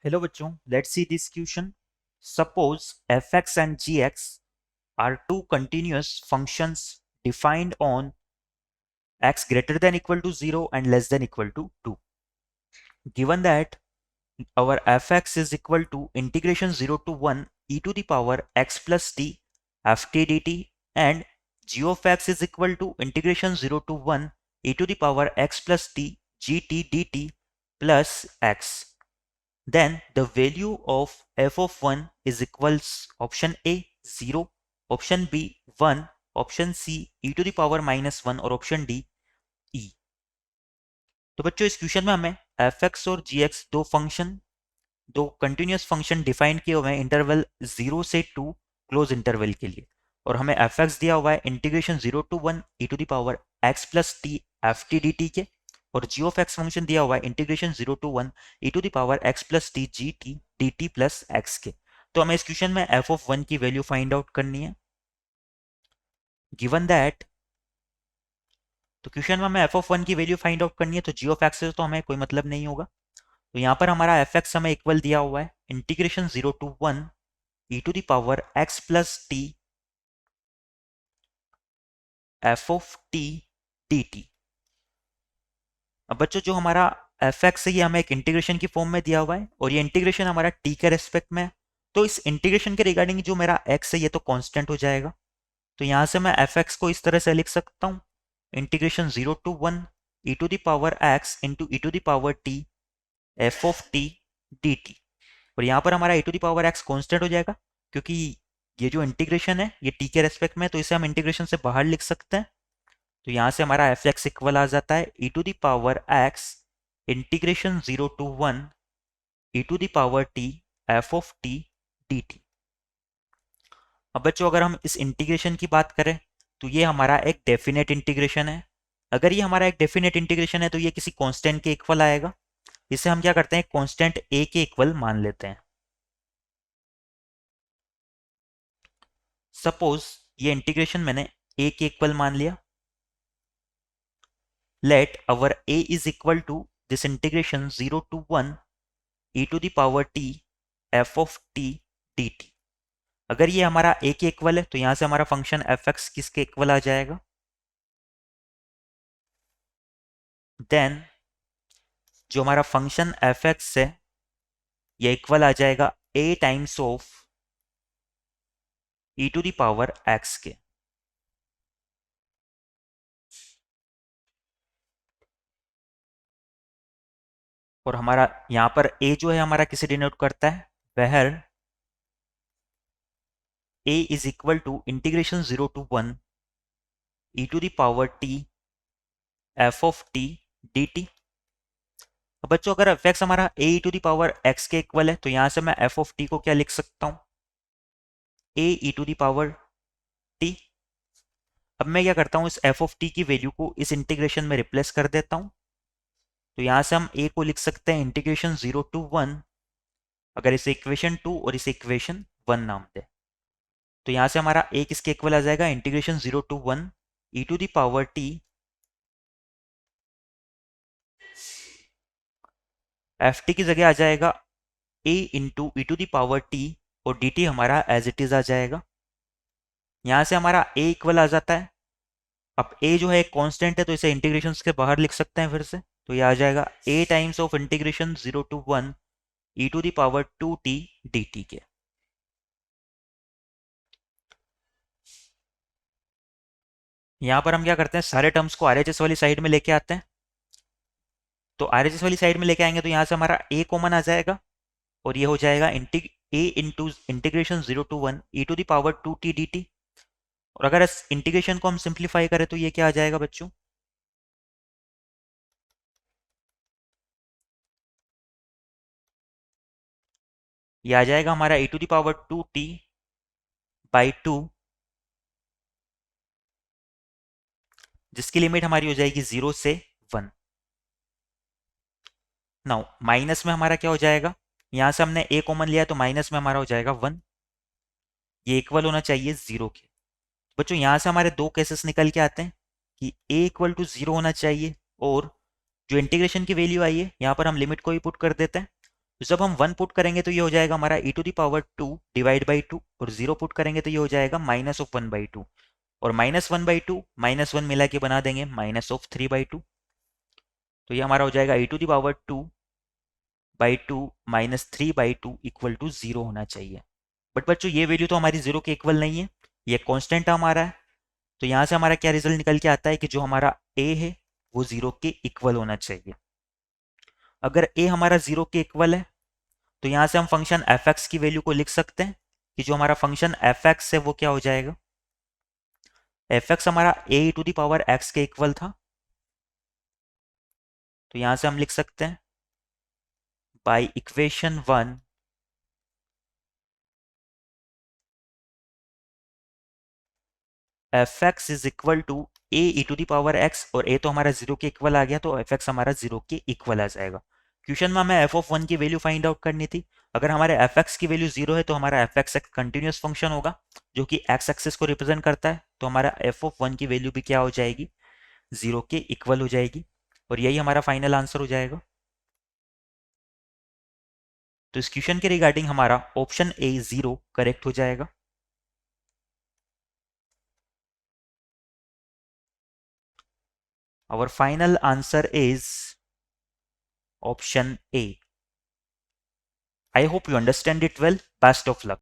Hello बच्चों, let's see this question. Suppose fx and gx are two continuous functions defined on x greater than equal to 0 and less than equal to 2. Given that our fx is equal to integration 0 to 1 e to the power x plus t ft dt and g of x is equal to integration 0 to 1 e to the power x plus t gt dt plus x. Then the value of f of 1 is equals option A 0, option B 1, option C e to the power minus 1 और option D e. तो बच्चों इस question में हमें fx और gx दो continuous function define किए हुए हैं इंटरवल 0 से 2 क्लोज इंटरवल के लिए, और हमें fx दिया हुआ है integration 0 to 1 e to the power x plus T F T D T के, और g ऑफ x फंक्शन दिया हुआ है integration 0 to 1 e to the power x plus T G T D T plus X के। तो हमें इस question में f ऑफ 1 की वैल्यू फाइंड आउट करनी है। गिवन दैट, तो क्वेश्चन में हमें f ऑफ 1 की वैल्यू फाइंड आउट करनी है, तो g ऑफ x से तो हमें कोई मतलब नहीं होगा। तो यहाँ पर हमारा fx हमें इक्वल दिया हुआ है integration 0 to 1 e to the power x plus T F of T D T. अब बच्चों जो हमारा fx है ये हमें एक इंटीग्रेशन की फॉर्म में दिया हुआ है, और ये इंटीग्रेशन हमारा t के रेस्पेक्ट में है। तो इस इंटीग्रेशन के रिगार्डिंग जो मेरा x है ये तो कांस्टेंट हो जाएगा। तो यहाँ से मैं fx को इस तरह से लिख सकता हूँ integration 0 to 1 e to the power x into e to the power t F of T D T. और यहाँ पर हमारा e to the power x constant हो जाएगा, क्योंकि ये जो इंटीग्रेशन है ये t के रेस्पेक्ट में है, तो इसे हम इंटीग्रेशन से बाहर लिख सकते हैं। तो यहाँ से हमारा एफ एक्स इक्वल आ जाता है e to the power x integration 0 to 1 e to the power t F of T D T. अब बच्चों अगर हम इस इंटीग्रेशन की बात करें तो ये हमारा एक डेफिनेट इंटीग्रेशन है। अगर ये हमारा एक डेफिनेट इंटीग्रेशन है तो ये किसी कांस्टेंट के इक्वल आएगा। इसे हम क्या करते हैं, कांस्टेंट a के इक्वल मान लेते हैं। सपोज ये इंटीग्रेशन मैंने a के इक्वल मान लिया। Let our a is equal to this integration 0 to 1 e to the power t F of T D T. अगर ये हमारा a के इक्वल है तो यहां से हमारा फंक्शन fx किसके इक्वल आ जाएगा, देन जो हमारा फंक्शन fx है ये इक्वल आ जाएगा a times of e to the power x के। और हमारा यहां पर a जो है हमारा किसे डिनोट करता है, where a is equal to integration 0 to 1 e to the power t F of T D T. अब बच्चों अगर fx हमारा a e to the power x के इक्वल है तो यहां से मैं f ऑफ t को क्या लिख सकता हूं, a e to the power t। अब मैं क्या करता हूं, इस f ऑफ t की वैल्यू को इस इंटीग्रेशन में रिप्लेस कर देता हूं। तो यहां से हम a को लिख सकते हैं इंटीग्रेशन 0 टू 1, अगर इसे इक्वेशन 2 और इसे इक्वेशन 1 नाम दे तो यहां से हमारा a किसके इक्वल आ जाएगा, integration 0 to 1 e to the power t F T की जगह आ जाएगा a into E to the power t, और dt हमारा एज इट इज आ जाएगा। यहां से हमारा a इक्वल आ जाता है। अब a जो है एक कांस्टेंट है तो इसे इंटीग्रेशन के बाहर लिख सकते हैं फिर से। तो यह आ जाएगा a times of integration 0 to 1 e to the power 2t dt के। यहां पर हम क्या करते हैं, सारे टर्म्स को आरएचएस वाली साइड में लेके आते हैं। तो आरएचएस वाली साइड में लेके आएंगे तो यहां से हमारा a कॉमन आ जाएगा, और ये हो जाएगा a into integration 0 to 1 e to the power 2t dt। और अगर इस इंटीग्रेशन को हम सिंप्लीफाई करें तो ये क्या आ जाएगा बच्चों, ये आ जाएगा हमारा e to the power 2t by 2, जिसकी लिमिट हमारी हो जाएगी 0 से 1। नाउ माइनस में हमारा क्या हो जाएगा, यहां से हमने a कॉमन लिया तो माइनस में हमारा हो जाएगा 1, ये इक्वल होना चाहिए 0 के। बच्चों यहां से हमारे दो केसेस निकल के आते हैं कि a इक्वल टू 0 होना चाहिए, और जो इंटीग्रेशन की वैल्यू आई है यहाँ पर हम लिमिट को ही पुट कर देते हैं। तो जब हम 1 पुट करेंगे तो ये हो जाएगा हमारा e⁻² डिवाइड बाई 2, और 0 पुट करेंगे तो ये हो जाएगा -1/2, और -1/2 -1 मिला के बना देंगे -3/2। तो ये हमारा हो जाएगा e⁻²/2 -3/2 इक्वल टू 0 होना चाहिए। बट बच्चों ये वैल्यू तो हमारी 0 के इक्वल नहीं है, ये कांस्टेंट टर्म आ रहा है। तो यहाँ से हमारा क्या रिजल्ट निकल के आता है कि जो हमारा a है वो 0 के इक्वल होना चाहिए। अगर a हमारा 0 के इक्वल है तो यहाँ से हम फंक्शन f(x) की वैल्यू को लिख सकते हैं कि जो हमारा फंक्शन f(x) है वो क्या हो जाएगा, f(x) हमारा a e⁻x के इक्वल था। तो यहाँ से हम लिख सकते हैं by equation 1 f(x) is equal to a e⁻x, और a तो हमारा 0 के इक्वल आ गया, तो f(x) हमारा 0 के इक्वल आ जाएगा। क्वेश्चन में हमें f(1) की वैल्यू फाइंड आउट करनी थी। अगर हमारे f(x) की वैल्यू 0 है तो हमारा f(x) एक कंटिन्यूस फंक्शन होगा जो कि x एक्सिस को रिप्रेजेंट करता है, तो हमारा f(1) की वैल्यू भी क्या हो जाएगी, 0 के इक्वल हो जाएगी, और यही हमारा फाइनल आंसर हो जाएगा। तो इस क्वेश्चन के रिगार्डिंग हमारा ऑप्शन ए 0 करेक्ट हो जाएगा। Our final answer is option A. I hope you understand it well. Best of luck.